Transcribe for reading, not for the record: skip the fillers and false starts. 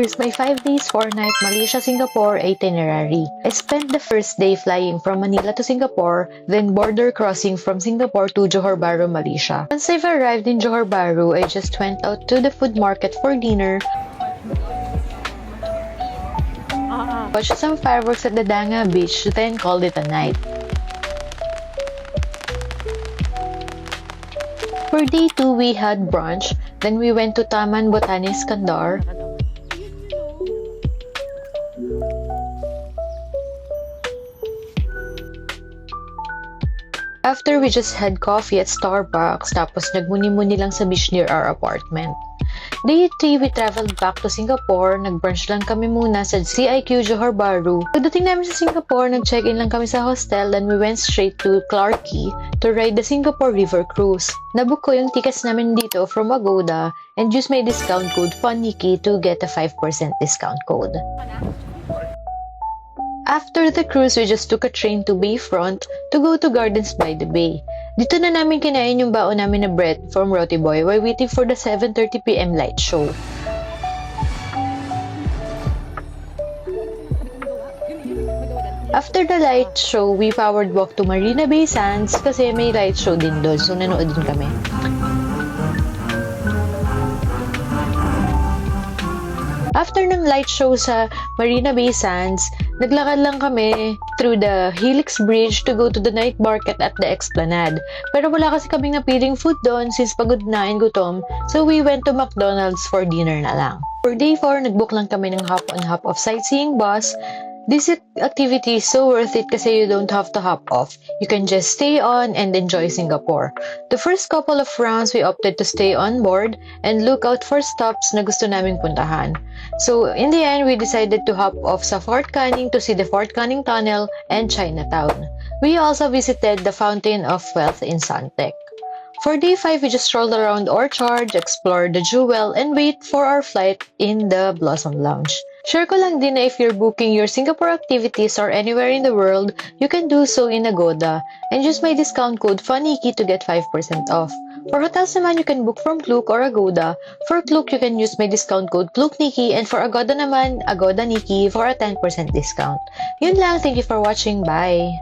here's my 5 days 4-night Malaysia-Singapore itinerary. I spent the first day flying from Manila to Singapore, then border crossing from Singapore to Johor Bahru, Malaysia. Once I've arrived in Johor Bahru, I just went out to the food market for dinner, watched some fireworks at the Danga beach, then called it a night. For day 2, we had brunch, then we went to Taman Botani Skandar. After, we just had coffee at Starbucks, tapos nagmuni-muni lang sa beach near our apartment. Day 3, we traveled back to Singapore. Nag-brunch lang kami muna sa CIQ Johor Bahru. Pagdating namin sa Singapore, nag-check-in lang kami sa hostel, then we went straight to Clarke Quay to ride the Singapore River Cruise. Nabook ko yung tickets namin dito from Agoda and use my discount code FUNNIKI to get a 5% discount code. After the cruise, we just took a train to Bayfront to go to Gardens by the Bay. Dito na namin kinain yung baon namin na bread from Roti Boy while waiting for the 7:30 PM light show. After the light show, we powered walk to Marina Bay Sands kasi may light show din doon, so nanood din kami. After ng light show sa Marina Bay Sands, naglakad lang kami through the Helix Bridge to go to the night market at the Esplanade. Pero wala kasi kaming napiling food doon since pagod na and gutom, so we went to McDonald's for dinner na lang. For day 4, nagbook lang kami ng hop-on-hop of sightseeing bus. This activity is so worth it kasi you don't have to hop off. You can just stay on and enjoy Singapore. The first couple of rounds, we opted to stay on board and look out for stops na gusto naming puntahan. So, in the end, we decided to hop off sa Fort Canning to see the Fort Canning Tunnel and Chinatown. We also visited the Fountain of Wealth in Suntec. For day 5, we just strolled around Orchard, explored the Jewel, and wait for our flight in the Blossom Lounge. Share ko lang din na if you're booking your Singapore activities or anywhere in the world, you can do so in Agoda and use my discount code FUNNIKI to get 5% off. For hotels naman, you can book from Klook or Agoda. For Klook, you can use my discount code KLOOKNIKI, and for Agoda naman, AgodaNiki for a 10% discount. Yun lang, thank you for watching, bye!